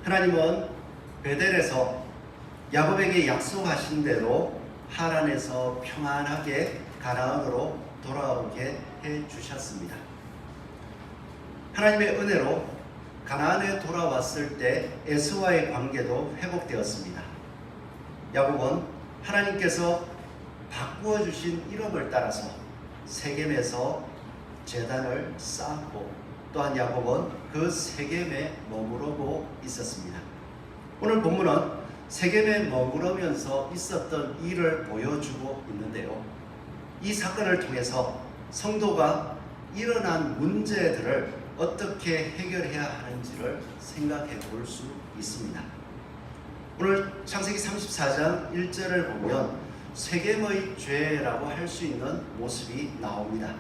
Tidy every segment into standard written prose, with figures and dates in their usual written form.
하나님은 베델에서 야곱에게 약속하신 대로 하란에서 평안하게 가나안으로 돌아오게 해 주셨습니다. 하나님의 은혜로 가나안에 돌아왔을 때 에서와의 관계도 회복되었습니다. 야곱은 하나님께서 바꾸어 주신 이름을 따라서 세겜에서 제단을 쌓았고, 또한 야곱은 그 세겜에 머무르고 있었습니다. 오늘 본문은 세겜에 머무르면서 있었던 일을 보여주고 있는데요, 이 사건을 통해서 성도가 일어난 문제들을 어떻게 해결해야 하는지를 생각해 볼 수 있습니다. 오늘 창세기 34장 1절을 보면 세겜의 죄라고 할 수 있는 모습이 나옵니다.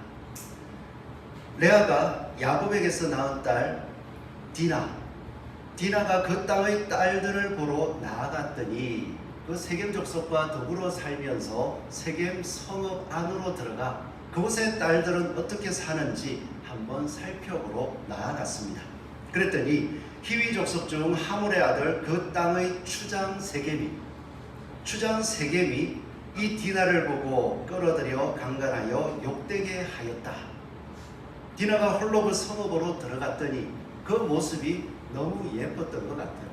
레아가 야곱에게서 낳은 딸 디나가 그 땅의 딸들을 보러 나아갔더니 그 세겜 족속과 더불어 살면서 세겜 성읍 안으로 들어가 그곳의 딸들은 어떻게 사는지 한번 살펴보러 나아갔습니다. 그랬더니 히위 족속 중 하물의 아들 그 땅의 추장 세겜이 이 디나를 보고 끌어들여 강간하여 욕되게 하였다. 디나가 홀로 그 성읍으로 들어갔더니 그 모습이 너무 예뻤던 것 같아요.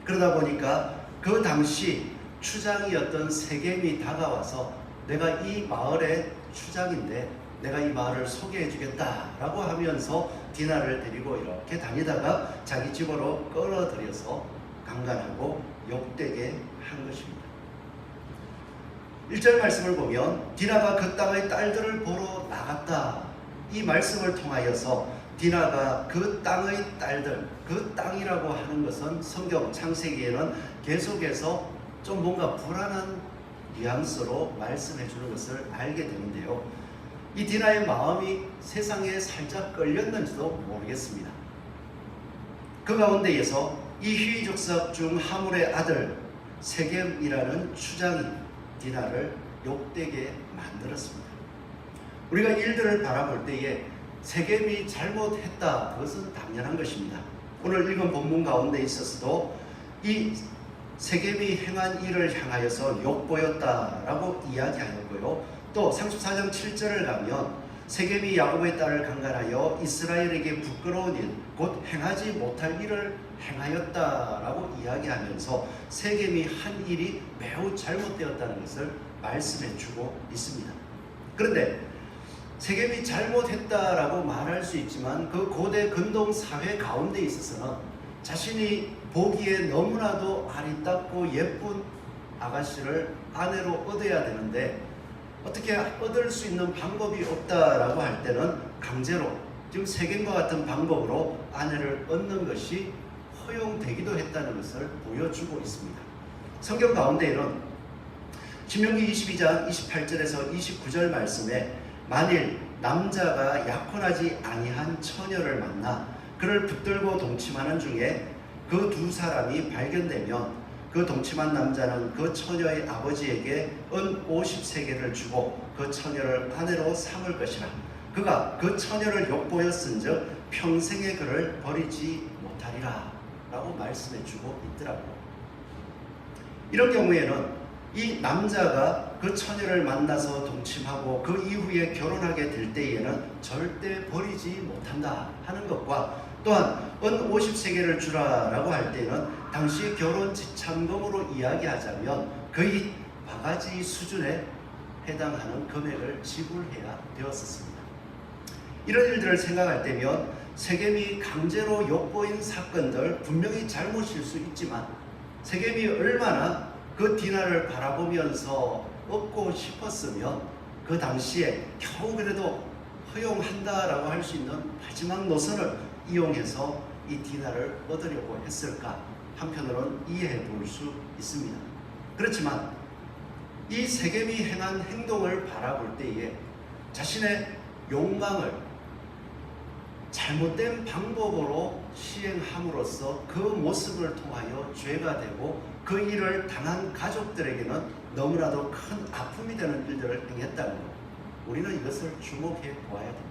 그러다 보니까 그 당시 추장이었던 세겜이 다가와서 내가 이 마을의 추장인데 내가 이 마을을 소개해 주겠다라고 하면서 디나를 데리고 이렇게 다니다가 자기 집으로 끌어들여서 강간하고 욕되게 한 것입니다. 1절 말씀을 보면 디나가 그 땅의 딸들을 보러 나갔다, 이 말씀을 통하여서 디나가 그 땅의 딸들, 그 땅이라고 하는 것은 성경 창세기에는 계속해서 좀 뭔가 불안한 뉘앙스로 말씀해 주는 것을 알게 되는데요, 이 디나의 마음이 세상에 살짝 끌렸는지도 모르겠습니다. 그 가운데에서 이 히위 족속 중 하물의 아들 세겜이라는 추장이 디나를 욕되게 만들었습니다. 우리가 일들을 바라볼 때에 세겜이 잘못했다, 그것은 당연한 것입니다. 오늘 읽은 본문 가운데 있어서도 이 세겜이 행한 일을 향하여서 욕보였다라고 이야기하였고요, 또 34장 7절을 가면 세겜이 야곱의 딸을 강간하여 이스라엘에게 부끄러운 일, 곧 행하지 못할 일을 행하였다라고 이야기하면서 세겜이 한 일이 매우 잘못되었다는 것을 말씀해 주고 있습니다. 그런데 세겜이 잘못했다라고 말할 수 있지만 그 고대 근동 사회 가운데 있어서는 자신이 보기에 너무나도 아리따고 예쁜 아가씨를 아내로 얻어야 되는데 어떻게 얻을 수 있는 방법이 없다라고 할 때는 강제로, 지금 세겜과 같은 방법으로 아내를 얻는 것이 허용되기도 했다는 것을 보여주고 있습니다. 성경 가운데에는 신명기 22장 28절에서 29절 말씀에 만일 남자가 약혼하지 아니한 처녀를 만나 그를 붙들고 동침하는 중에 그 두 사람이 발견되면 그 동침한 남자는 그 처녀의 아버지에게 은 50세겔을 주고 그 처녀를 아내로 삼을 것이라. 그가 그 처녀를 욕보였은즉 평생의 그를 버리지 못하리라 라고 말씀해 주고 있더라고요. 이런 경우에는 이 남자가 그 처녀를 만나서 동침하고 그 이후에 결혼하게 될 때에는 절대 버리지 못한다 하는 것과, 또한 은 50세겔을 주라라고 할 때는 당시 결혼 지참금으로 이야기하자면 거의 바가지 수준에 해당하는 금액을 지불해야 되었었습니다. 이런 일들을 생각할 때면 세겜이 강제로 욕보인 사건들 분명히 잘못일 수 있지만 세겜이 얼마나 그 디나를 바라보면서 얻고 싶었으면 그 당시에 겨우 그래도 허용한다라고 할 수 있는 마지막 노선을 이용해서 이 디나를 얻으려고 했을까, 한편으로는 이해해 볼 수 있습니다. 그렇지만 이 세겜이 행한 행동을 바라볼 때에 자신의 욕망을 잘못된 방법으로 시행함으로써 그 모습을 통하여 죄가 되고 그 일을 당한 가족들에게는 너무나도 큰 아픔이 되는 일들을 행했다는 것, 우리는 이것을 주목해 보아야 됩니다.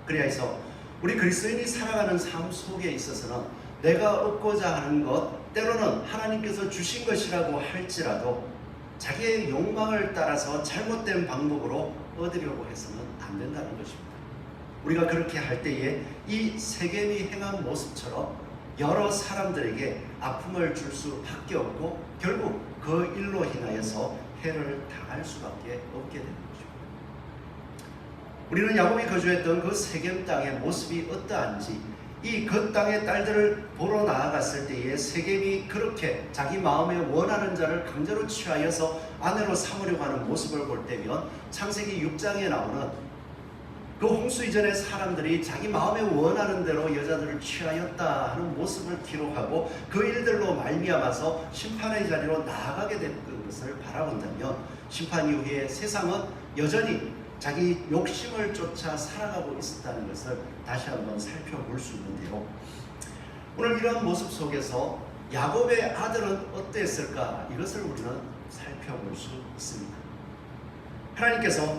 그래야 해서 우리 그리스도인이 살아가는 삶 속에 있어서는 내가 얻고자 하는 것, 때로는 하나님께서 주신 것이라고 할지라도 자기의 욕망을 따라서 잘못된 방법으로 얻으려고 해서는 안 된다는 것입니다. 우리가 그렇게 할 때에 이 세겜이 행한 모습처럼 여러 사람들에게 아픔을 줄 수밖에 없고 결국 그 일로 인하여서 해를 당할 수밖에 없게 되는 것입니다. 우리는 야곱이 거주했던 그 세겜 땅의 모습이 어떠한지, 이 그 땅의 딸들을 보러 나아갔을 때에 세겜이 그렇게 자기 마음에 원하는 자를 강제로 취하여서 아내로 삼으려고 하는 모습을 볼 때면 창세기 6장에 나오는 그 홍수 이전의 사람들이 자기 마음에 원하는 대로 여자들을 취하였다 하는 모습을 기록하고 그 일들로 말미암아서 심판의 자리로 나아가게 된 것을 바라본다면, 심판 이후에 세상은 여전히 자기 욕심을 쫓아 살아가고 있었다는 것을 다시 한번 살펴볼 수 있는데요. 오늘 이러한 모습 속에서 야곱의 아들은 어땠을까? 이것을 우리는 살펴볼 수 있습니다. 하나님께서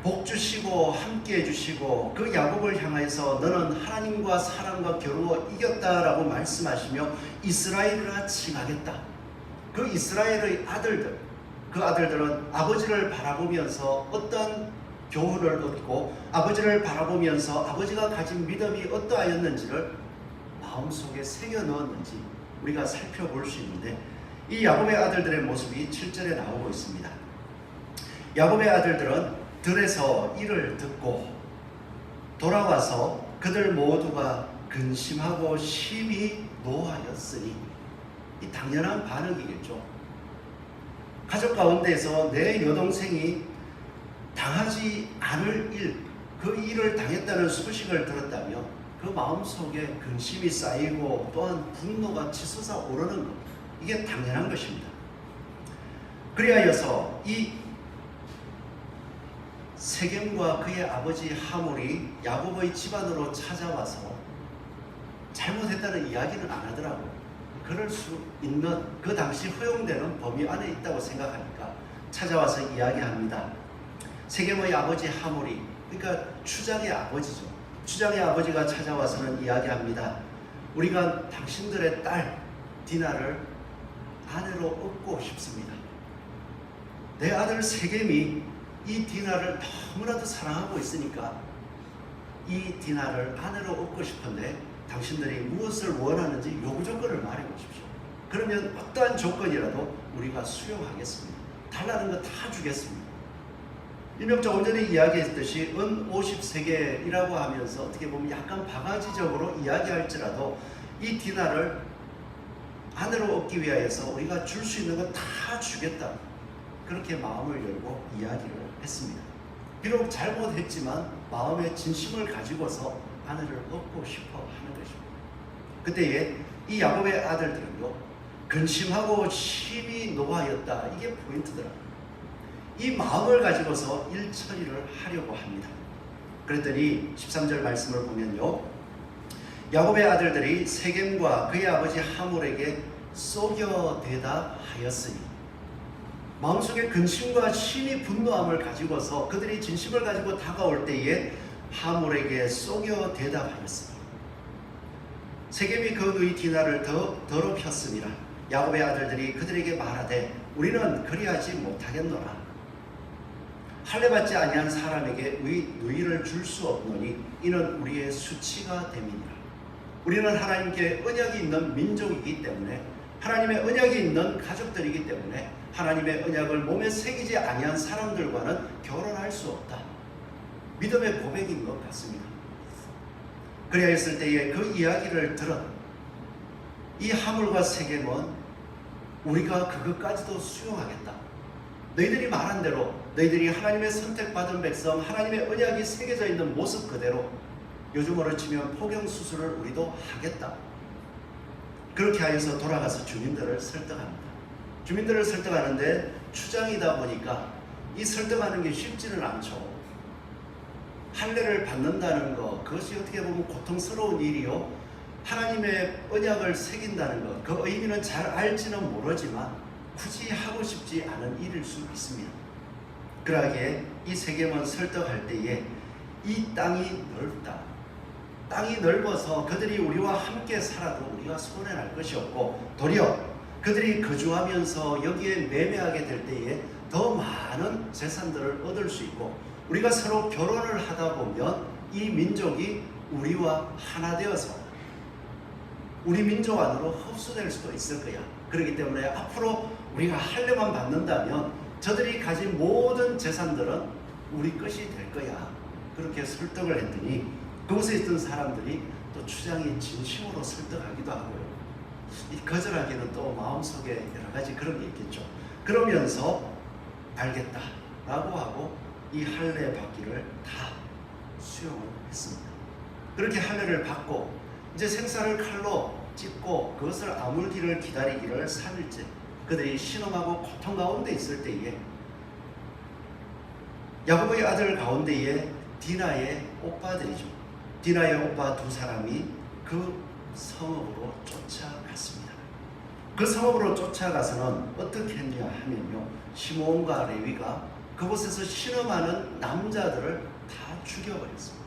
복 주시고 함께 해주시고 그 야곱을 향해서 너는 하나님과 사람과 겨루어 이겼다라고 말씀하시며 이스라엘이라 칭하겠다. 그 이스라엘의 아들들, 그 아들들은 아버지를 바라보면서 어떤 교훈을 얻고 아버지를 바라보면서 아버지가 가진 믿음이 어떠하였는지를 마음속에 새겨 넣었는지 우리가 살펴볼 수 있는데, 이 야곱의 아들들의 모습이 7절에 나오고 있습니다. 야곱의 아들들은 들에서 이를 듣고 돌아와서 그들 모두가 근심하고 심히 노하였으니, 이 당연한 반응이겠죠. 가족 가운데서 내 여동생이 당하지 않을 일, 그 일을 당했다는 소식을 들었다면 그 마음속에 근심이 쌓이고 또한 분노가 치솟아 오르는 것, 이게 당연한 것입니다. 그리하여서 이 세겜과 그의 아버지 하몰이 야곱의 집안으로 찾아와서 잘못했다는 이야기는 안 하더라고요. 그럴 수 있는, 그 당시 허용되는 범위 안에 있다고 생각하니까 찾아와서 이야기합니다. 세겜의 아버지 하몰이, 그러니까 추장의 아버지죠. 추장의 아버지가 찾아와서는 이야기합니다. 우리가 당신들의 딸 디나를 아내로 얻고 싶습니다. 내 아들 세겜이 이 디나를 너무나도 사랑하고 있으니까 이 디나를 아내로 얻고 싶은데 당신들이 무엇을 원하는지 요구 조건을 말해 보십시오. 그러면 어떠한 조건이라도 우리가 수용하겠습니다. 달라는 거 다 주겠습니다. 일명 조금 전에 이야기했듯이 은 50세겔이라고 하면서 어떻게 보면 약간 바가지적으로 이야기할지라도 이 디나를 아내로 얻기 위하여서 우리가 줄 수 있는 거 다 주겠다, 그렇게 마음을 열고 이야기를 했습니다. 비록 잘못했지만 마음의 진심을 가지고서 아내를 얻고 싶어 하는 것입니다. 그때에 이 야곱의 아들들은요, 근심하고 심히 노하였다, 이게 포인트더라고요. 이 마음을 가지고서 일 처리를 하려고 합니다. 그랬더니 13절 말씀을 보면요, 야곱의 아들들이 세겜과 그의 아버지 하몰에게 속여 대답하였으니, 마음속에 근심과 심히 분노함을 가지고서 그들이 진심을 가지고 다가올 때에 하몰에게 속여 대답하였으니, 세겜이 그 누이 디나를 더 더럽혔습니다. 야곱의 아들들이 그들에게 말하되 우리는 그리하지 못하겠노라. 할례받지 아니한 사람에게 누이를 줄 수 없노니 이는 우리의 수치가 됨이니라. 우리는 하나님께 언약이 있는 민족이기 때문에, 하나님의 언약이 있는 가족들이기 때문에 하나님의 언약을 몸에 새기지 아니한 사람들과는 결혼할 수 없다. 믿음의 고백인 것 같습니다. 그리하였을 때에 그 이야기를 들은 이 하몰과 세겜은 우리가 그것까지도 수용하겠다. 너희들이 말한 대로, 너희들이 하나님의 선택받은 백성, 하나님의 언약이 새겨져 있는 모습 그대로, 요즘으로 치면 포경수술을 우리도 하겠다. 그렇게 하여서 돌아가서 주민들을 설득합니다. 주민들을 설득하는데 추장이다 보니까 이 설득하는 게 쉽지는 않죠. 할례를 받는다는 것, 그것이 어떻게 보면 고통스러운 일이요, 하나님의 언약을 새긴다는 것, 그 의미는 잘 알지는 모르지만 굳이 하고 싶지 않은 일일 수 있습니다. 그러기에 이 세겜은 설득할 때에 이 땅이 넓다, 땅이 넓어서 그들이 우리와 함께 살아도 우리가 손해날 것이 없고, 도리어 그들이 거주하면서 여기에 매매하게 될 때에 더 많은 재산들을 얻을 수 있고, 우리가 서로 결혼을 하다 보면 이 민족이 우리와 하나 되어서 우리 민족 안으로 흡수될 수도 있을 거야. 그렇기 때문에 앞으로 우리가 할례만 받는다면 저들이 가진 모든 재산들은 우리 것이 될 거야. 그렇게 설득을 했더니 그곳에 있던 사람들이 또 주장이 진심으로 설득하기도 하고요. 이 거절하기는 또 마음속에 여러 가지 그런 게 있겠죠. 그러면서 알겠다라고 하고 이 할례 받기를 다 수용을 했습니다. 그렇게 할례를 받고 이제 생사를 칼로 찢고 그것을 아물기를 기다리기를 3일째 그들이 신음하고 고통 가운데 있을 때에 야곱의 아들 가운데에 디나의 오빠들이죠. 디나의 오빠 두 사람이 그 성읍으로 쫓아갔습니다. 그 성읍으로 쫓아가서는 어떻게 했냐 하면요, 시몬과 레위가 그곳에서 신음하는 남자들을 다 죽여버렸습니다.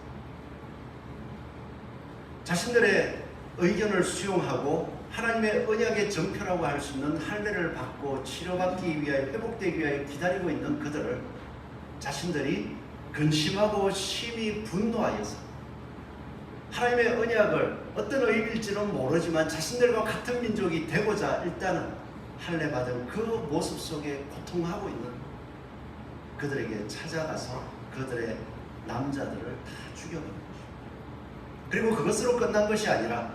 자신들의 의견을 수용하고 하나님의 언약의 정표라고 할 수 있는 할례를 받고 치료받기 위하여, 회복되기 위하여 기다리고 있는 그들을 자신들이 근심하고 심히 분노하여서 하나님의 언약을 어떤 의미일지는 모르지만 자신들과 같은 민족이 되고자 일단은 할례 받은 그 모습 속에 고통하고 있는 그들에게 찾아가서 그들의 남자들을 다 죽여버린 것입니다. 그리고 그것으로 끝난 것이 아니라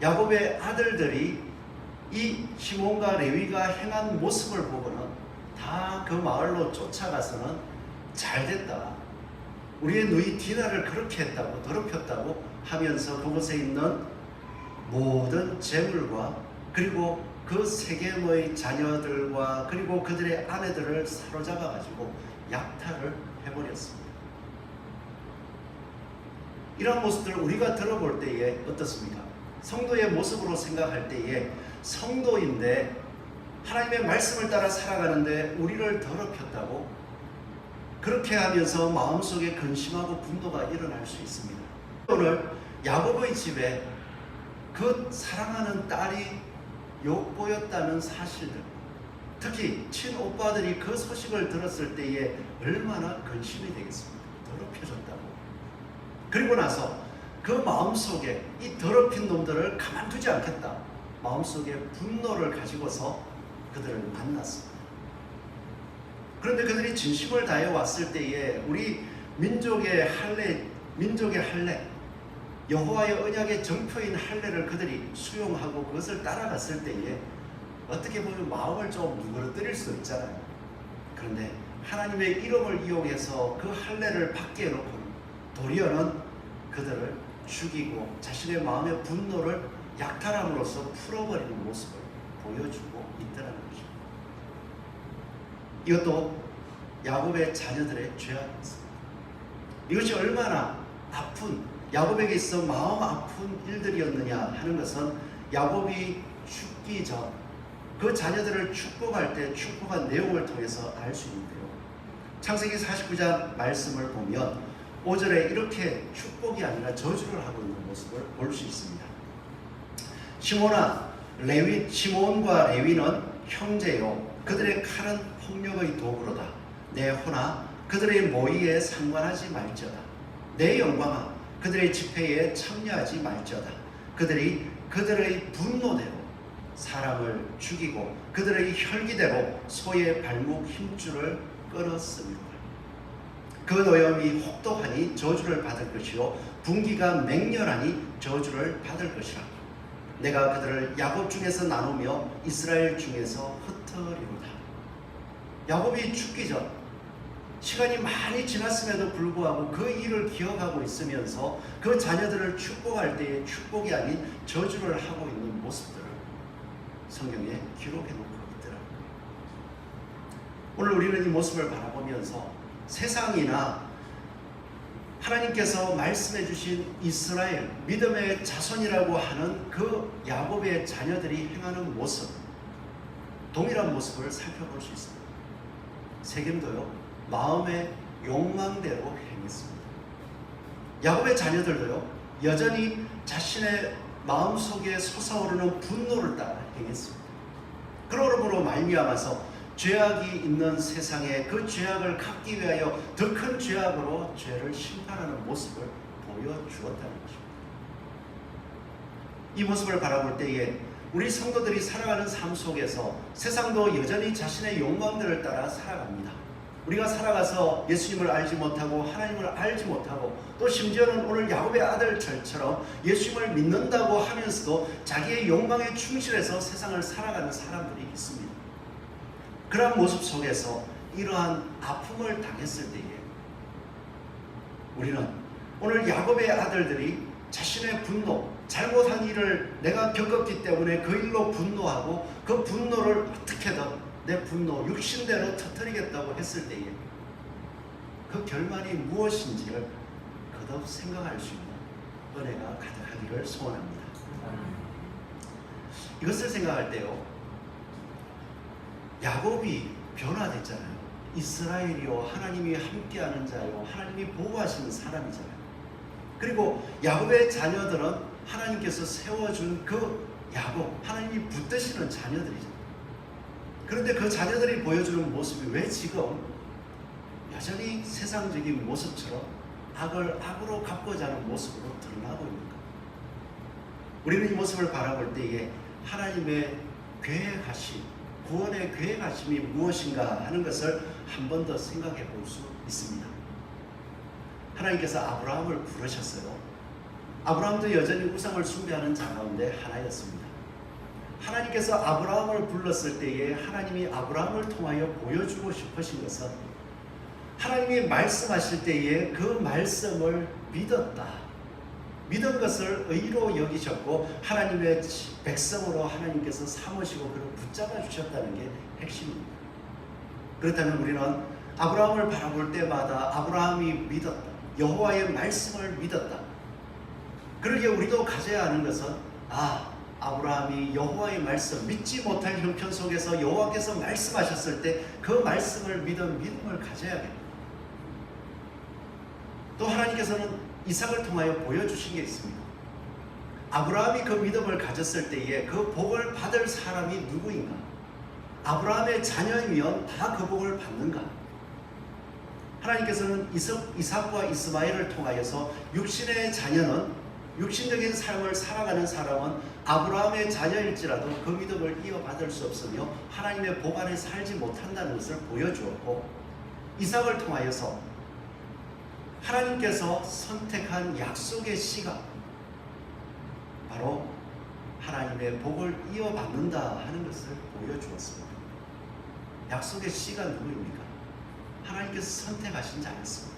야곱의 아들들이 이 시몬과 레위가 행한 모습을 보고는 다 그 마을로 쫓아가서는 잘됐다, 우리의 누이 디나를 그렇게 했다고, 더럽혔다고 하면서 그곳에 있는 모든 재물과 그리고 그 세겜의 자녀들과 그리고 그들의 아내들을 사로잡아 가지고 약탈을 해버렸습니다. 이런 모습들을 우리가 들어볼 때에 어떻습니까? 성도의 모습으로 생각할 때에 성도인데 하나님의 말씀을 따라 살아가는데 우리를 더럽혔다고 그렇게 하면서 마음속에 근심하고 분노가 일어날 수 있습니다. 오늘 야곱의 집에 그 사랑하는 딸이 욕보였다는 사실들, 특히 친오빠들이 그 소식을 들었을 때에 얼마나 근심이 되겠습니까? 더럽혀졌다고. 그리고 나서 그 마음속에 이 더럽힌 놈들을 가만두지 않겠다, 마음속에 분노를 가지고서 그들을 만났습니다. 그런데 그들이 진심을 다해 왔을 때에 우리 민족의 할례, 여호와의 언약의 정표인 할례를 그들이 수용하고 그것을 따라갔을 때에 어떻게 보면 마음을 좀 누그러뜨릴 수 있잖아요. 그런데 하나님의 이름을 이용해서 그 할례를 받게 해놓고는 도리어는 그들을 죽이고 자신의 마음의 분노를 약탈함으로써 풀어버리는 모습을 보여주고 있더라는 것입니다. 이것도 야곱의 자녀들의 죄악이었습니다. 이것이 얼마나 아픈, 야곱에게 있어 마음 아픈 일들이었느냐 하는 것은 야곱이 죽기 전 그 자녀들을 축복할 때 축복한 내용을 통해서 알 수 있는데요. 창세기 49장 말씀을 보면 5절에 이렇게 축복이 아니라 저주를 하고 있는 모습을 볼 수 있습니다. 시몬과 레위는 형제요, 그들의 칼은 폭력의 도구로다. 내 호나 그들의 모의에 상관하지 말지어다. 내 영광아 그들의 집회에 참여하지 말지어다. 그들이 그들의 분노대로 사람을 죽이고 그들의 혈기대로 소의 발목 힘줄을 끊었습니다. 그 노염이 혹독하니 저주를 받을 것이요 분기가 맹렬하니 저주를 받을 것이라. 내가 그들을 야곱 중에서 나누며 이스라엘 중에서 흩으리로다. 야곱이 죽기 전 시간이 많이 지났음에도 불구하고 그 일을 기억하고 있으면서 그 자녀들을 축복할 때에 축복이 아닌 저주를 하고 있는 모습들을 성경에 기록해 놓고 있더라고요. 오늘 우리는 이 모습을 바라보면서 세상이나 하나님께서 말씀해 주신 이스라엘, 믿음의 자손이라고 하는 그 야곱의 자녀들이 행하는 모습, 동일한 모습을 살펴볼 수 있습니다. 세겜도요, 마음의 욕망대로 행했습니다. 야곱의 자녀들도요, 여전히 자신의 마음속에 솟아오르는 분노를 따라 행했습니다. 그러므로 말미암아서 죄악이 있는 세상에 그 죄악을 갚기 위하여 더 큰 죄악으로 죄를 심판하는 모습을 보여주었다는 것입니다. 이 모습을 바라볼 때에 우리 성도들이 살아가는 삶 속에서 세상도 여전히 자신의 욕망들을 따라 살아갑니다. 우리가 살아가서 예수님을 알지 못하고 하나님을 알지 못하고 또 심지어는 오늘 야곱의 아들처럼 예수님을 믿는다고 하면서도 자기의 욕망에 충실해서 세상을 살아가는 사람들이 있습니다. 그러한 모습 속에서 이러한 아픔을 당했을 때에 우리는 오늘 야곱의 아들들이 자신의 분노, 잘못한 일을 내가 겪었기 때문에 그 일로 분노하고 그 분노를 어떻게든 내 분노, 육신대로 터뜨리겠다고 했을 때에 그 결말이 무엇인지를 거듭 생각할 수 있는 은혜가 가득하기를 소원합니다. 이것을 생각할 때요, 야곱이 변화됐잖아요. 이스라엘이요, 하나님이 함께하는 자요, 하나님이 보호하시는 사람이잖아요. 그리고 야곱의 자녀들은 하나님께서 세워준 그 야곱, 하나님이 붙드시는 자녀들이죠. 그런데 그 자녀들이 보여주는 모습이 왜 지금 여전히 세상적인 모습처럼 악을 악으로 갚고자 하는 모습으로 드러나고 있는가? 우리는 이 모습을 바라볼 때에 하나님의 계획하심, 구원의 계획하심이 무엇인가 하는 것을 한 번 더 생각해 볼 수 있습니다. 하나님께서 아브라함을 부르셨어요. 아브라함도 여전히 우상을 숭배하는 자 가운데 하나였습니다. 하나님께서 아브라함을 불렀을 때에 하나님이 아브라함을 통하여 보여주고 싶으신 것은 하나님이 말씀하실 때에 그 말씀을 믿었다. 믿은 것을 의로 여기셨고 하나님의 백성으로 하나님께서 삼으시고 그를 붙잡아 주셨다는 게 핵심입니다. 그렇다면 우리는 아브라함을 바라볼 때마다 아브라함이 믿었다. 여호와의 말씀을 믿었다. 그러기에 우리도 가져야 하는 것은 아브라함이 여호와의 말씀, 믿지 못할 형편 속에서 여호와께서 말씀하셨을 때 그 말씀을 믿은 믿음을 가져야겠다. 또 하나님께서는 이삭을 통하여 보여주신 게 있습니다. 아브라함이 그 믿음을 가졌을 때에 그 복을 받을 사람이 누구인가? 아브라함의 자녀이면 다 그 복을 받는가? 하나님께서는 이삭과 이스마엘을 통하여서 육신의 자녀는, 육신적인 삶을 살아가는 사람은 아브라함의 자녀일지라도 그 믿음을 이어받을 수 없으며 하나님의 복 안에 살지 못한다는 것을 보여주었고, 이삭을 통하여서 하나님께서 선택한 약속의 씨가 바로 하나님의 복을 이어받는다 하는 것을 보여주었습니다. 약속의 씨가 누구입니까? 하나님께서 선택하신 자였습니다.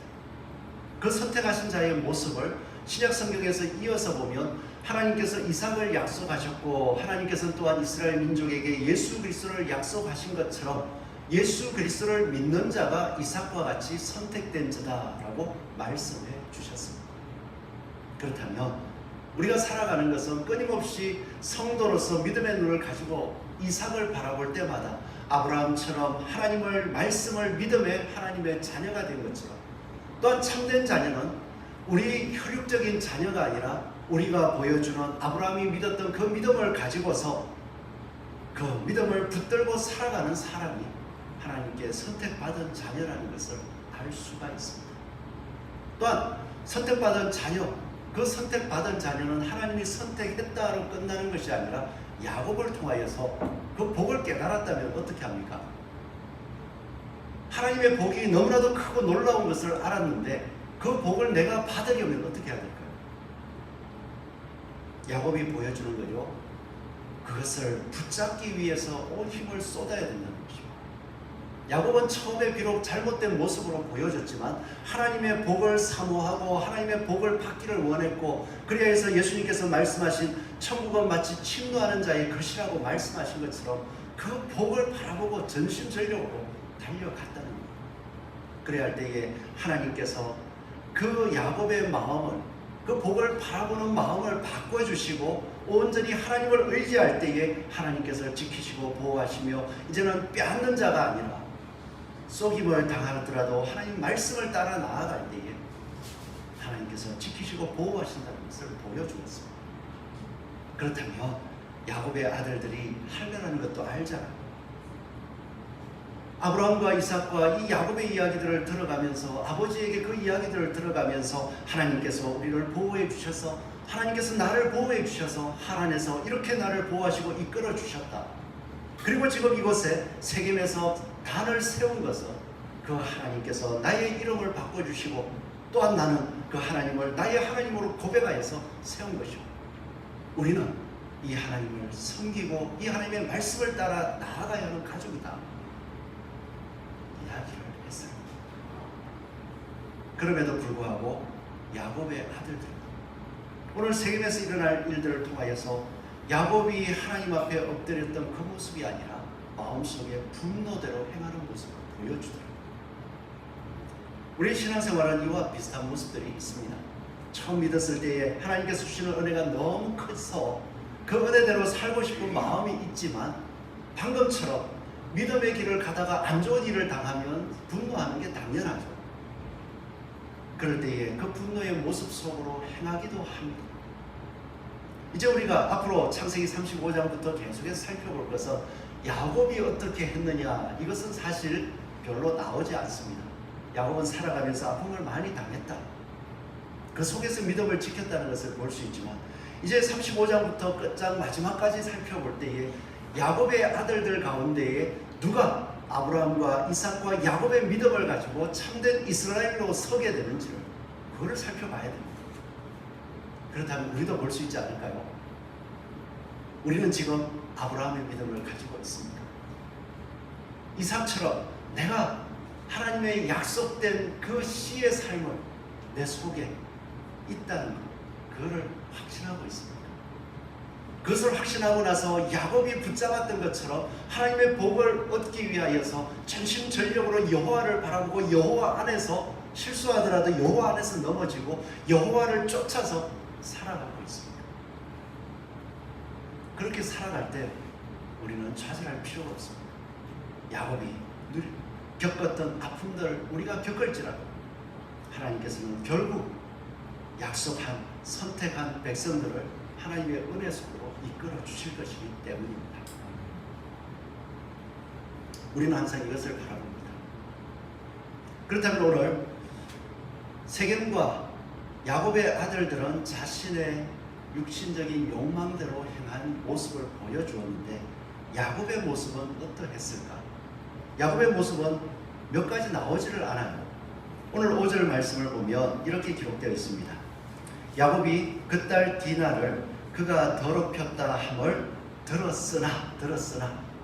그 선택하신 자의 모습을 신약 성경에서 이어서 보면 하나님께서 이삭을 약속하셨고 하나님께서는 또한 이스라엘 민족에게 예수 그리스도를 약속하신 것처럼 예수 그리스도를 믿는 자가 이삭과 같이 선택된 자다라고 말씀해 주셨습니다. 그렇다면 우리가 살아가는 것은 끊임없이 성도로서 믿음의 눈을 가지고 이삭을 바라볼 때마다 아브라함처럼 하나님을 말씀을 믿음의 하나님의 자녀가 된 것처럼, 또한 참된 자녀는 우리 혈육적인 자녀가 아니라 우리가 보여주는 아브라함이 믿었던 그 믿음을 가지고서 그 믿음을 붙들고 살아가는 사람이 하나님께 선택받은 자녀라는 것을 알 수가 있습니다. 또한 선택받은 자녀, 그 선택받은 자녀는 하나님이 선택했다로 끝나는 것이 아니라 야곱을 통하여서 그 복을 깨달았다면 어떻게 합니까? 하나님의 복이 너무나도 크고 놀라운 것을 알았는데 그 복을 내가 받으려면 어떻게 해야 될까요? 야곱이 보여주는 거요, 그것을 붙잡기 위해서 온 힘을 쏟아야 된다는 것입니다. 야곱은 처음에 비록 잘못된 모습으로 보여졌지만 하나님의 복을 사모하고 하나님의 복을 받기를 원했고, 그래야 해서 예수님께서 말씀하신 천국은 마치 침노하는 자의 것이라고 말씀하신 것처럼 그 복을 바라보고 전심전력으로 달려갔다는 거예요. 그래야 할 때에 하나님께서 그 야곱의 마음을, 그 복을 바라보는 마음을 바꿔주시고 온전히 하나님을 의지할 때에 하나님께서 지키시고 보호하시며 이제는 빼앗는 자가 아니라 속임을 당하더라도 하나님 말씀을 따라 나아갈 때에 하나님께서 지키시고 보호하신다는 것을 보여주었습니다. 그렇다면 야곱의 아들들이 할례라는 것도 알잖아요. 아브라함과 이삭과 이 야곱의 이야기들을 들어가면서, 아버지에게 그 이야기들을 들어가면서 하나님께서 우리를 보호해 주셔서, 하나님께서 나를 보호해 주셔서 하란에서 이렇게 나를 보호하시고 이끌어 주셨다. 그리고 지금 이곳에 세겜에서 단을 세운 것은 그 하나님께서 나의 이름을 바꿔주시고 또한 나는 그 하나님을 나의 하나님으로 고백하여서 세운 것이고, 우리는 이 하나님을 섬기고 이 하나님의 말씀을 따라 나아가야 하는 가족이다, 이야기를 했어요. 그럼에도 불구하고 야곱의 아들들, 오늘 세겜에서 일어날 일들을 통하여서 야곱이 하나님 앞에 엎드렸던 그 모습이 아니라 마음속에 분노대로 행하는 모습을 보여주더라고요. 우리 신앙생활은 이와 비슷한 모습들이 있습니다. 처음 믿었을 때에 하나님께서 주시는 은혜가 너무 커서 그 은혜대로 살고 싶은 마음이 있지만, 방금처럼 믿음의 길을 가다가 안 좋은 일을 당하면 분노하는 게 당연하죠. 그럴 때에 그 분노의 모습 속으로 행하기도 합니다. 이제 우리가 앞으로 창세기 35장부터 계속해서 살펴볼 것은 야곱이 어떻게 했느냐, 이것은 사실 별로 나오지 않습니다. 야곱은 살아가면서 아픔을 많이 당했다, 그 속에서 믿음을 지켰다는 것을 볼 수 있지만, 이제 35장부터 끝장 마지막까지 살펴볼 때에 야곱의 아들들 가운데에 누가 아브라함과 이삭과 야곱의 믿음을 가지고 참된 이스라엘로 서게 되는지를, 그거를 살펴봐야 됩니다. 그렇다면 우리도 볼 수 있지 않을까요? 우리는 지금 아브라함의 믿음을 가지고 있습니다. 이삭처럼 내가 하나님의 약속된 그 씨의 삶을 내 속에 있다는 것, 그거를 확신하고 있습니다. 그것을 확신하고 나서 야곱이 붙잡았던 것처럼 하나님의 복을 얻기 위하여서 전심전력으로 여호와를 바라보고 여호와 안에서 실수하더라도 여호와 안에서 넘어지고 여호와를 쫓아서 살아가고 있습니다. 그렇게 살아갈 때 우리는 좌절할 필요가 없습니다. 야곱이 겪었던 아픔들을 우리가 겪을지라도 하나님께서는 결국 약속한, 선택한 백성들을 하나님의 은혜 속으로 이끌어 주실 것이기 때문입니다. 우리는 항상 이것을 바라봅니다. 그렇다면 오늘 세겜과 야곱의 아들들은 자신의 육신적인 욕망대로 행한 모습을 보여주었는데, 야곱의 모습은 어떠했을까? 야곱의 모습은 몇 가지 나오지를 않아요. 오늘 5절 말씀을 보면 이렇게 기록되어 있습니다. 야곱이 그 딸 디나를 그가 더럽혔다 함을 들었으나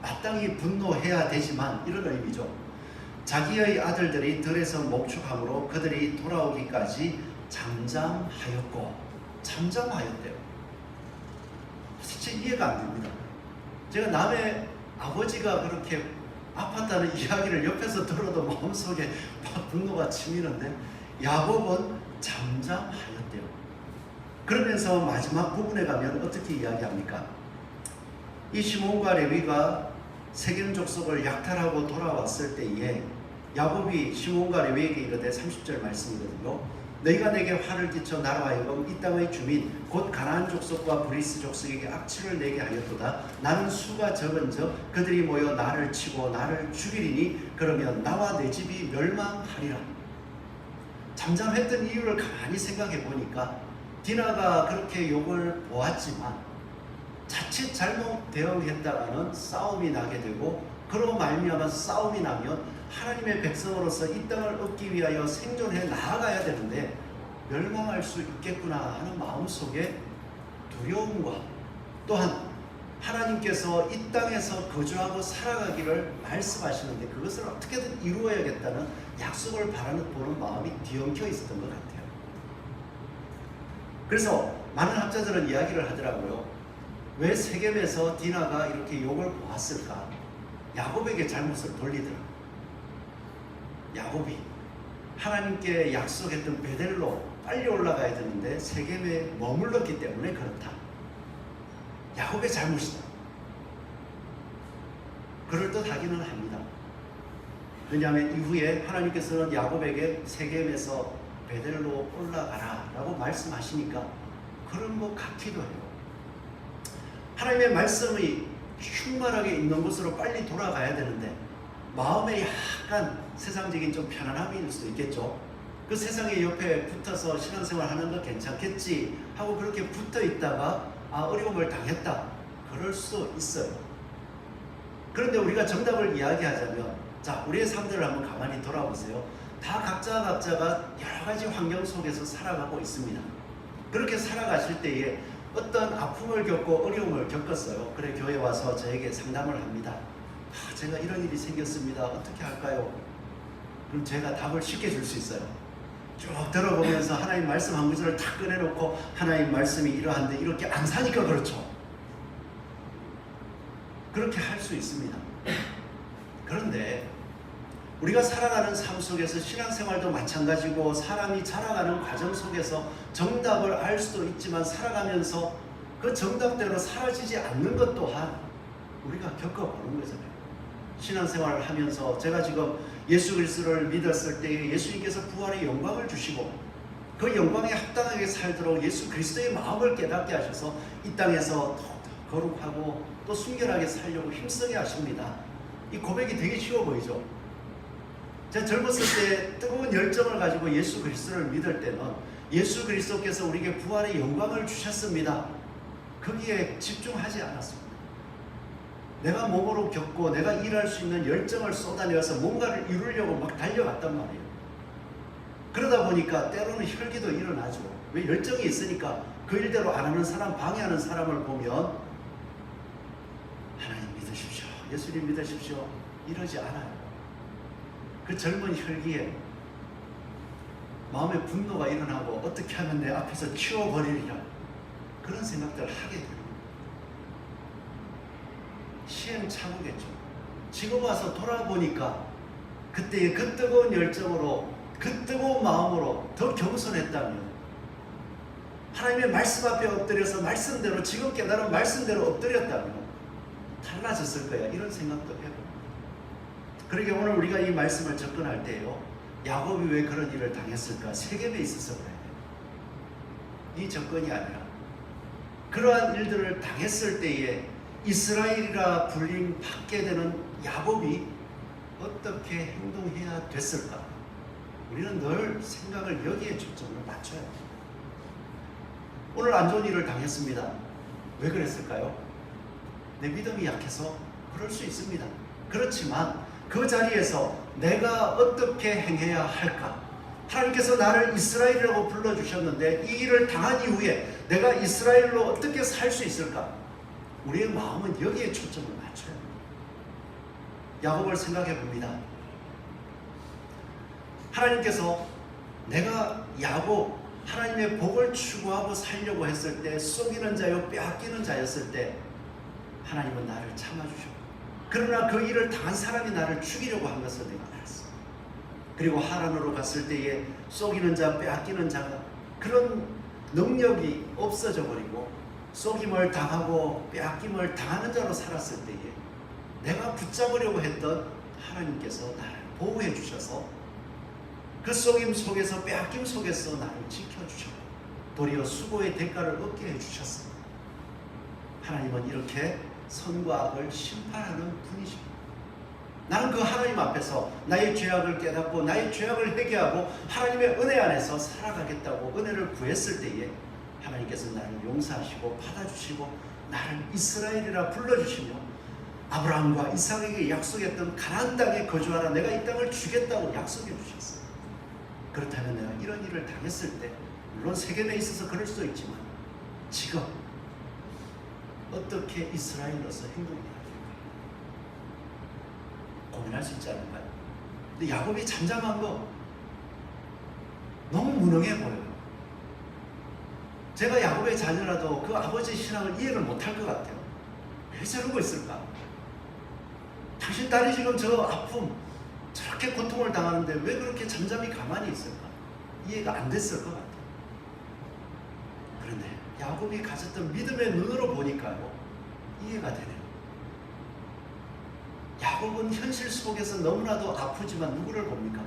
마땅히 분노해야 되지만, 이런 의미죠. 자기의 아들들이 들에서 목축함으로 그들이 돌아오기까지 잠잠하였고, 잠잠하였대요. 진짜 이해가 안 됩니다. 제가 남의 아버지가 그렇게 아팠다는 이야기를 옆에서 들어도 마음속에 막 분노가 치미는데, 야곱은 잠잠하였대요. 그러면서 마지막 부분에 가면 어떻게 이야기합니까? 이 시몬과 레위가 세겜 족속을 약탈하고 돌아왔을 때에 야곱이 시몬과 레위에게 이르되, 30절 말씀이거든요. 너희가 내게 화를 끼쳐 나로 하여금 이 땅의 주민 곧 가나안 족속과 브리스 족속에게 악취를 내게 하였도다. 나는 수가 적은즉 그들이 모여 나를 치고 나를 죽이리니 그러면 나와 내 집이 멸망하리라. 잠잠했던 이유를 가만히 생각해 보니까 디나가 그렇게 욕을 보았지만 자칫 잘못 대응했다가는 싸움이 나게 되고, 그로 말미암아 싸움이 나면 하나님의 백성으로서 이 땅을 얻기 위하여 생존해 나아가야 되는데 멸망할 수 있겠구나 하는 마음속에 두려움과, 또한 하나님께서 이 땅에서 거주하고 살아가기를 말씀하시는데 그것을 어떻게든 이루어야겠다는 약속을 보는 마음이 뒤엉켜 있었던 것 같아요. 그래서 많은 학자들은 이야기를 하더라고요. 왜 세겜에서 디나가 이렇게 욕을 보았을까? 야곱에게 잘못을 돌리더라고요. 야곱이 하나님께 약속했던 베델로 빨리 올라가야 되는데 세겜에 머물렀기 때문에 그렇다. 야곱의 잘못이다. 그럴듯하기는 합니다. 왜냐하면 이후에 하나님께서는 야곱에게 세겜에서 베델로 올라가라 라고 말씀하시니까 그런 것 같기도 해요. 하나님의 말씀이 충만하게 있는 곳으로 빨리 돌아가야 되는데 마음에 약간 세상적인 좀 편안함일 수도 있겠죠. 그 세상의 옆에 붙어서 신앙생활 하는 거 괜찮겠지 하고 그렇게 붙어 있다가 어려움을 당했다 그럴 수 있어요. 그런데 우리가 정답을 이야기하자면 자, 우리의 삶들을 한번 가만히 돌아보세요. 다 각자가 여러 가지 환경 속에서 살아가고 있습니다. 그렇게 살아가실 때에 어떤 아픔을 겪고 어려움을 겪었어요. 그래 교회 와서 저에게 상담을 합니다. 제가 이런 일이 생겼습니다. 어떻게 할까요? 그럼 제가 답을 쉽게 줄 수 있어요. 쭉 들어보면서 하나님 말씀 한 구절을 탁 꺼내놓고 하나님 말씀이 이러한데 이렇게 안 사니까 그렇죠. 그렇게 할 수 있습니다. 그런데 우리가 살아가는 삶 속에서 신앙생활도 마찬가지고 사람이 자라가는 과정 속에서 정답을 알 수도 있지만 살아가면서 그 정답대로 사라지지 않는 것 또한 우리가 겪어보는 거잖아요. 신앙생활을 하면서 제가 지금 예수 그리스도를 믿었을 때 예수님께서 부활의 영광을 주시고 그 영광에 합당하게 살도록 예수 그리스도의 마음을 깨닫게 하셔서 이 땅에서 거룩하고 또 순결하게 살려고 힘쓰게 하십니다. 이 고백이 되게 쉬워 보이죠? 제가 젊었을 때 뜨거운 열정을 가지고 예수 그리스도를 믿을 때는 예수 그리스도께서 우리에게 부활의 영광을 주셨습니다. 거기에 집중하지 않았습니다. 내가 몸으로 겪고 내가 일할 수 있는 열정을 쏟아내어서 뭔가를 이루려고 막 달려갔단 말이에요. 그러다 보니까 때로는 혈기도 일어나죠. 왜? 열정이 있으니까 그 일대로 안 하는 사람, 방해하는 사람을 보면 하나님 믿으십시오, 예수님 믿으십시오 이러지 않아요. 그 젊은 혈기에 마음의 분노가 일어나고 어떻게 하면 내 앞에서 치워버리리라 그런 생각들을 하게 돼요. 시행착오겠죠. 지금 와서 돌아보니까 그때의 그 뜨거운 열정으로 그 뜨거운 마음으로 더 겸손했다면 하나님의 말씀 앞에 엎드려서 말씀대로 지금 깨달은 말씀대로 엎드렸다면 달라졌을 거야 이런 생각도 해요. 그러게 오늘 우리가 이 말씀을 접근할 때요 야곱이 왜 그런 일을 당했을까? 세겜에 있어서 그래요. 이 접근이 아니라 그러한 일들을 당했을 때에 이스라엘이라 불림 받게 되는 야곱이 어떻게 행동해야 됐을까? 우리는 늘 생각을 여기에 초점을 맞춰야 돼요. 오늘 안 좋은 일을 당했습니다. 왜 그랬을까요? 내 믿음이 약해서 그럴 수 있습니다. 그렇지만 그 자리에서 내가 어떻게 행해야 할까? 하나님께서 나를 이스라엘이라고 불러주셨는데 이 일을 당한 이후에 내가 이스라엘로 어떻게 살 수 있을까? 우리의 마음은 여기에 초점을 맞춰야 합니다. 야곱을 생각해 봅니다. 하나님께서 내가 야곱 하나님의 복을 추구하고 살려고 했을 때 속이는 자요 빼앗기는 자였을 때 하나님은 나를 참아주셨고 그러나 그 일을 당한 사람이 나를 죽이려고 한 것을 내가 알았어. 그리고 하란으로 갔을 때에 속이는 자 빼앗기는 자가 그런 능력이 없어져 버리고 속임을 당하고 빼앗김을 당하는 자로 살았을 때에 내가 붙잡으려고 했던 하나님께서 나를 보호해 주셔서 그 속임 속에서 빼앗김 속에서 나를 지켜주셨고 도리어 수고의 대가를 얻게 해주셨습니다. 하나님은 이렇게 선과 악을 심판하는 분이십니다. 나는 그 하나님 앞에서 나의 죄악을 깨닫고 나의 죄악을 회개하고 하나님의 은혜 안에서 살아가겠다고 은혜를 구했을 때에 하나님께서 나를 용서하시고 받아주시고 나를 이스라엘이라 불러주시며 아브라함과 이삭에게 약속했던 가나안 땅에 거주하라 내가 이 땅을 주겠다고 약속해 주셨어요. 그렇다면 내가 이런 일을 당했을 때 물론 세겜에 있어서 그럴 수도 있지만 지금 어떻게 이스라엘로서 행동해야 될까? 고민할 수 있지 않을까요? 근데 야곱이 잠잠한 거 너무 무능해 보여요. 제가 야곱의 자녀라도 그 아버지의 신앙을 이해를 못할 것 같아요. 왜 저러고 있을까? 당신 딸이 지금 저 아픔 저렇게 고통을 당하는데 왜 그렇게 잠잠히 가만히 있을까? 이해가 안 됐을 것 같아요. 그런데 야곱이 가졌던 믿음의 눈으로 보니까요 이해가 되네요. 야곱은 현실 속에서 너무나도 아프지만 누구를 봅니까?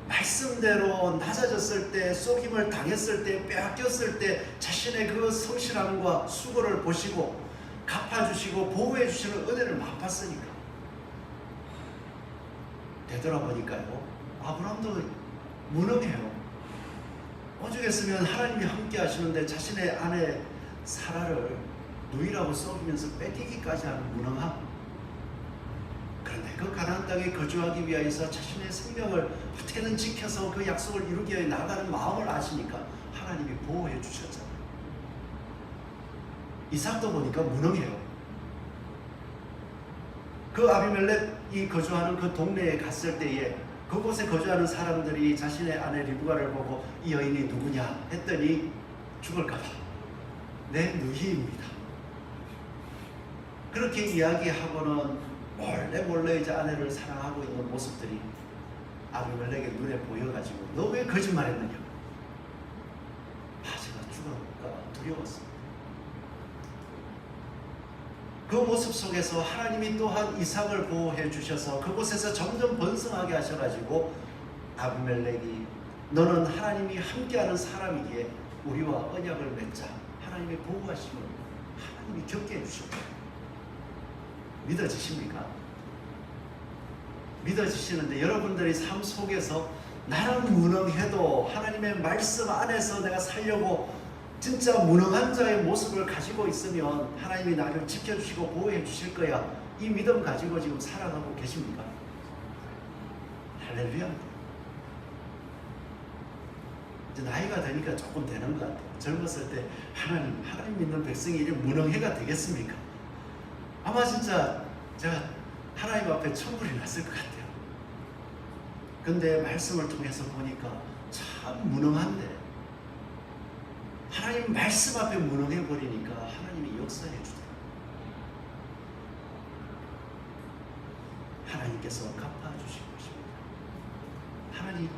말씀대로 낮아졌을 때, 속임을 당했을 때, 빼앗겼을 때 자신의 그 성실함과 수고를 보시고 갚아주시고 보호해주시는 은혜를 맛봤으니까. 되돌아보니까요, 아브라함도 무능해요. 오죽했으면 하나님이 함께 하시는데 자신의 아내 사라를 누이라고 속이면서 뺏기기까지 하는 무능함. 그런데 그 가나안 땅에 거주하기 위하여서 자신의 생명을 어떻게든 지켜서 그 약속을 이루기 위해 나가는 마음을 아시니까 하나님이 보호해 주셨잖아요. 이삭도 보니까 무능해요. 그 아비멜렉이 거주하는 그 동네에 갔을 때에 그곳에 거주하는 사람들이 자신의 아내 리브가를 보고 이 여인이 누구냐 했더니 죽을까봐 내 누이입니다. 그렇게 이야기하고는 몰래 이제 아내를 사랑하고 있는 모습들이 아비멜렉의 눈에 보여가지고 너 왜 거짓말했느냐? 제가 죽을까 두려웠습니다. 그 모습 속에서 하나님이 또한 이삭을 보호해 주셔서 그곳에서 점점 번성하게 하셔가지고 아비멜렉이 너는 하나님이 함께하는 사람이기에 우리와 언약을 맺자. 하나님의 보호하심을 하나님이 겪게 해주셨다. 믿어지십니까? 믿어지시는데 여러분들이 삶 속에서 나는 무능해도 하나님의 말씀 안에서 내가 살려고 진짜 무능한 자의 모습을 가지고 있으면 하나님이 나를 지켜주시고 보호해 주실 거야. 이 믿음 가지고 지금 살아가고 계십니까? 할렐루야. 이제 나이가 드니까 조금 되는 것 같아요. 젊었을 때 하나님 믿는 백성이 이렇게 무능해가 되겠습니까? 아마 진짜 제가 하나님 앞에 천불이 났을 것 같아요. 근데 말씀을 통해서 보니까 참 무능한데 하나님 말씀 앞에 무능해버리니까 하나님이 역사해 주더라고요. 하나님께서 갚아주실 것입니다. 하나님,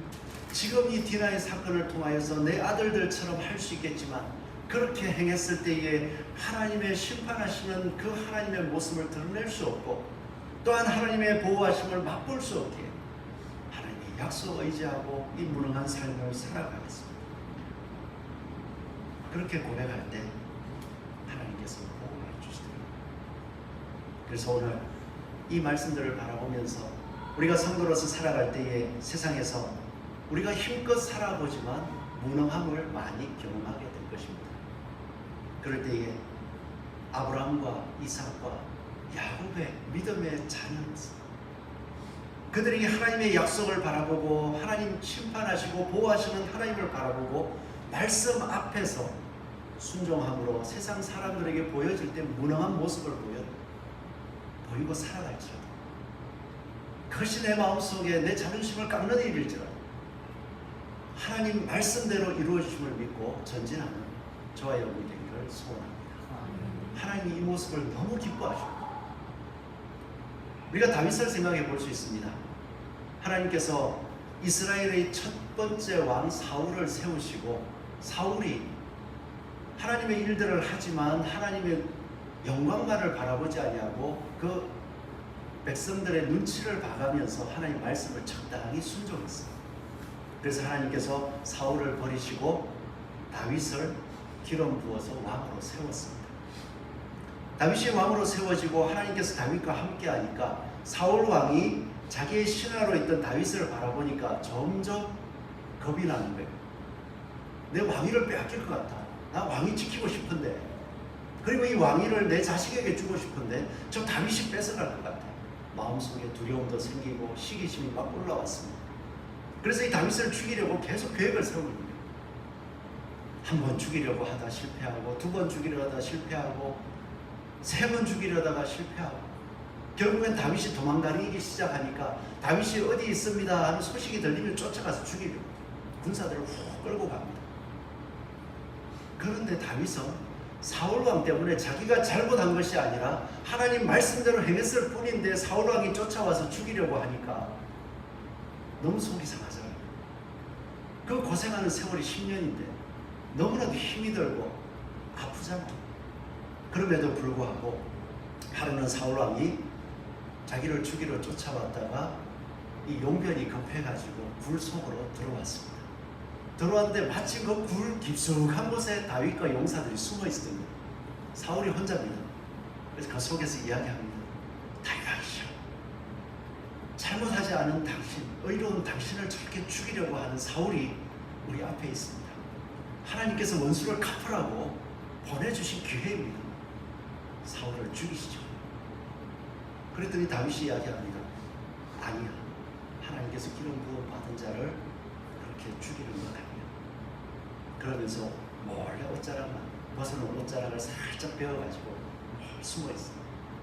지금 이 디나의 사건을 통하여서 내 아들들처럼 할 수 있겠지만 그렇게 행했을 때에 하나님의 심판하시는 그 하나님의 모습을 드러낼 수 없고 또한 하나님의 보호하심을 맛볼 수 없기에 하나님의 약속 의지하고 이 무능한 삶을 살아가겠습니다. 그렇게 고백할 때 하나님께서 보호해 주시더라고요. 그래서 오늘 이 말씀들을 바라보면서 우리가 성도로서 살아갈 때에 세상에서 우리가 힘껏 살아보지만 무능함을 많이 경험하게 될 것입니다. 그럴 때에 아브라함과 이삭과 야곱의 믿음의 자녀였습니다. 그들이 하나님의 약속을 바라보고 하나님 심판하시고 보호하시는 하나님을 바라보고 말씀 앞에서 순종함으로 세상 사람들에게 보여질 때 무능한 모습을 보이고 살아갈지라도 그것이 내 마음속에 내 자존심을 깎는 일일지라도 하나님 말씀대로 이루어지심을 믿고 전진하는 저와 여러분이 되기를 소원합니다. 하나님이 이 모습을 너무 기뻐하십니다. 우리가 다윗을 생각해 볼 수 있습니다. 하나님께서 이스라엘의 첫 번째 왕 사울을 세우시고 사울이 하나님의 일들을 하지만 하나님의 영광만을 바라보지 아니하고 그 백성들의 눈치를 봐가면서 하나님의 말씀을 적당히 순종했어요. 그래서 하나님께서 사울을 버리시고 다윗을 기름 부어서 왕으로 세웠습니다. 다윗이 왕으로 세워지고 하나님께서 다윗과 함께 하니까 사울 왕이 자기의 신하로 있던 다윗을 바라보니까 점점 겁이 나는 거예요. 내 왕위를 빼앗길 것 같아. 나 왕위 지키고 싶은데, 그리고 이 왕위를 내 자식에게 주고 싶은데 저 다윗이 뺏어갈 것 같아. 마음속에 두려움도 생기고 시기심이 막 올라왔습니다. 그래서 이 다윗을 죽이려고 계속 계획을 세우는 거예요. 한 번 죽이려고 하다 실패하고, 두 번 죽이려고 하다 실패하고, 세 번 죽이려다가 실패하고, 결국엔 다윗이 도망다니기 시작하니까 다윗이 어디 있습니다 하는 소식이 들리면 쫓아가서 죽이려고 군사들을 훅 끌고 갑니다. 그런데 다윗은 사울왕 때문에 자기가 잘못한 것이 아니라 하나님 말씀대로 행했을 뿐인데 사울왕이 쫓아와서 죽이려고 하니까 너무 속이 상하잖아요. 그 고생하는 세월이 10년인데 너무나도 힘이 들고 아프잖아요. 그럼에도 불구하고 하루는 사울왕이 자기를 죽이러 쫓아왔다가 이 용변이 급해가지고 굴 속으로 들어왔습니다. 들어왔는데 마침 그 굴 깊숙한 곳에 다윗과 용사들이 숨어 있었던 거예요. 사울이 혼자입니다. 그래서 그 속에서 이야기합니다. 다윗이여, 잘못하지 않은 당신, 의로운 당신을 저렇게 죽이려고 하는 사울이 우리 앞에 있습니다. 하나님께서 원수를 갚으라고 보내주신 기회입니다. 사울을 죽이시죠. 그랬더니 다윗이 이야기합니다. 아니야, 하나님께서 기름 부어 받은 자를 그렇게 죽이는 것 아니야. 그러면서 몰래 옷자락만 벗어놓은 옷자락을 살짝 베어가지고 숨어 있어.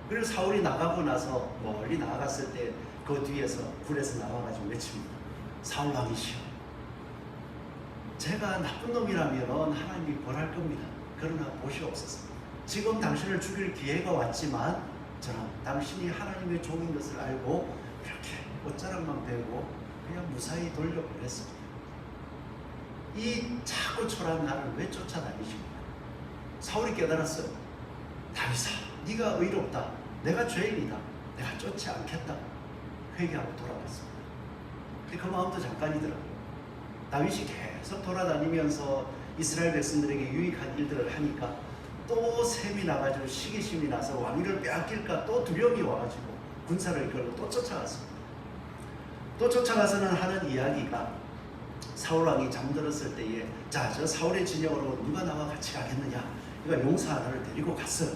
그리고 사울이 나가고 나서 멀리 나아갔을 때 그 뒤에서 굴에서 나와가지고 외칩니다. 사울 왕이시여, 제가 나쁜 놈이라면 하나님이 벌할 겁니다. 그러나 보시옵소서. 지금 당신을 죽일 기회가 왔지만 저는 당신이 하나님의 종인 것을 알고 이렇게 옷자락만 베고 그냥 무사히 돌려보냈습니다. 이 자꾸 초라한 나를 왜 쫓아다니십니까? 사울이 깨달았어요. 다윗아, 네가 의롭다. 내가 죄인이다. 내가 쫓지 않겠다. 회개하고 돌아갔습니다. 근데 그 마음도 잠깐이더라고요. 다윗이 계속 돌아다니면서 이스라엘 백성들에게 유익한 일들을 하니까 또 셈이 나가지고 시기심이 나서 왕위를 빼앗길까 또 두려움이 와가지고 군사를 이끌고 또 쫓아갔습니다. 또 쫓아가서는 하는 이야기가 사울 왕이 잠들었을 때에 자, 저 사울의 진영으로 누가 나와 같이 가겠느냐. 그러니까 용사 하나를 데리고 갔어요.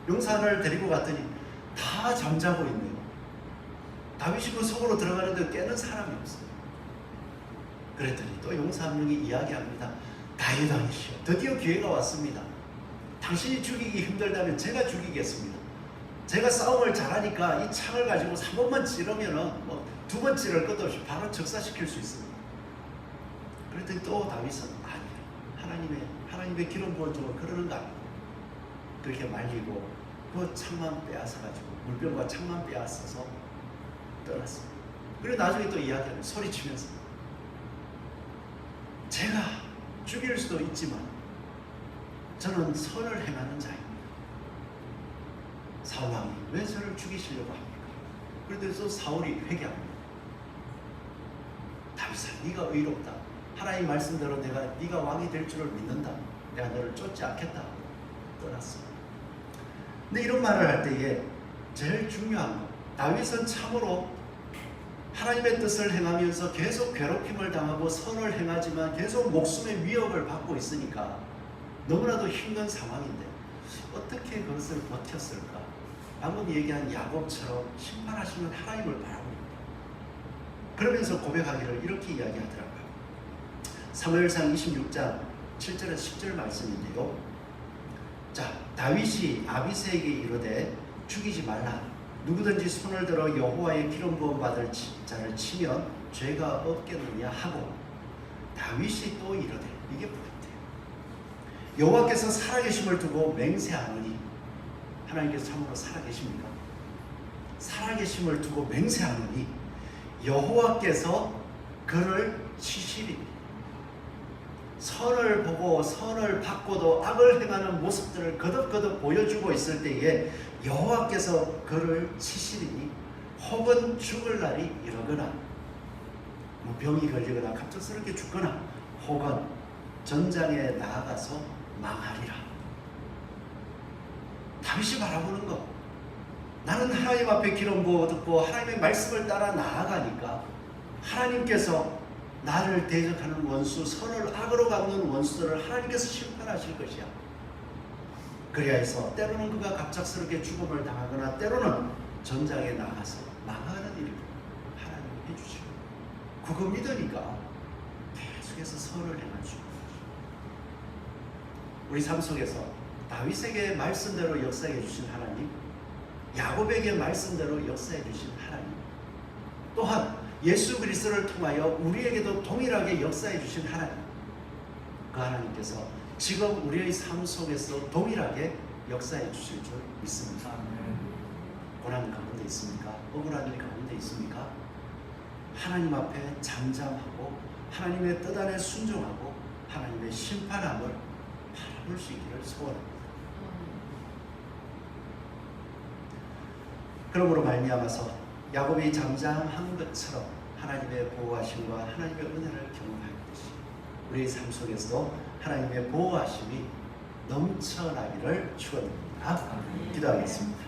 용사 하나를 데리고 갔더니 다 잠자고 있네요. 다윗이 그 속으로 들어가는데 깨는 사람이 없어요. 그랬더니 또 용사 한 명이 이야기합니다. 다윗 왕이시여, 드디어 기회가 왔습니다. 당신이 죽이기 힘들다면 제가 죽이겠습니다. 제가 싸움을 잘하니까 이 창을 가지고 3번만 찌르면은 두 번 찌를 것도 없이 바로 적사시킬 수 있습니다. 그랬더니 또 다윗은 아니야, 하나님의 기름 부어 주고 그러는 거 아니야. 그렇게 말리고 그 창만 빼앗아가지고 물병과 창만 빼앗아서 떠났습니다. 그리고 나중에 또 이야기하는 소리치면서 제가 죽일 수도 있지만 저는 선을 행하는 자입니다. 사울 왕이 왜 저를 죽이시려고 합니까? 그래서 사울이 회개합니다. 다윗아, 네가 의롭다. 하나님 말씀대로 네가 왕이 될 줄을 믿는다. 내가 너를 쫓지 않겠다. 떠났습니다. 근데 이런 말을 할 때에 제일 중요한 것, 다윗은 참으로 하나님의 뜻을 행하면서 계속 괴롭힘을 당하고 선을 행하지만 계속 목숨의 위협을 받고 있으니까 너무나도 힘든 상황인데 어떻게 그것을 버텼을까? 방금 얘기한 야곱처럼 심판하시는 하나님을 바라봅니다. 그러면서 고백하기를 이렇게 이야기하더라고요. 사무엘상 26장 7절에서 10절 말씀인데요. 자, 다윗이 아비새에게 이르되 죽이지 말라. 누구든지 손을 들어 여호와의 기름 부음 받을 자를 치면 죄가 없겠느냐 하고, 다윗이 또 이르되, 이게 포인트예요. 여호와께서 살아계심을 두고 맹세하노니, 하나님께서 참으로 살아계십니까? 살아계심을 두고 맹세하노니 여호와께서 그를 치시리니. 선을 보고 선을 받고도 악을 행하는 모습들을 거듭거듭 보여주고 있을 때에 여호와께서 그를 치시리니, 혹은 죽을 날이 이르거나 병이 걸리거나 갑작스럽게 죽거나 혹은 전장에 나아가서 망하리라. 다윗이 바라보는 것, 나는 하나님 앞에 기름 부어 듣고 하나님의 말씀을 따라 나아가니까 하나님께서 나를 대적하는 원수, 선을 악으로 갚는 원수들을 하나님께서 심판하실 것이야. 그래야 해서 때로는 그가 갑작스럽게 죽음을 당하거나 때로는 전장에 나가서 망하는 일을 하나님이 해주시고, 그거 믿으니까 계속해서 선을 행할 수 있는 거죠. 우리 삶 속에서 다윗에게 말씀대로 역사해 주신 하나님, 야곱에게 말씀대로 역사해 주신 하나님, 또한 예수 그리스도를 통하여 우리에게도 동일하게 역사해 주신 하나님, 그 하나님께서 지금 우리의 삶 속에서 동일하게 역사해 주실 줄 믿습니다. 고난 가운데 있습니까? 억울한 일 가운데 있습니까? 하나님 앞에 잠잠하고 하나님의 뜻 안에 순종하고 하나님의 심판함을 바라볼 수 있기를 소원합니다. 그러므로 말미암아서 야곱이 잠잠한 것처럼 하나님의 보호하심과 하나님의 은혜를 경험하였듯이 우리의 삶 속에서도 하나님의 보호하심이 넘쳐나기를 축원드립니다. 기도하겠습니다.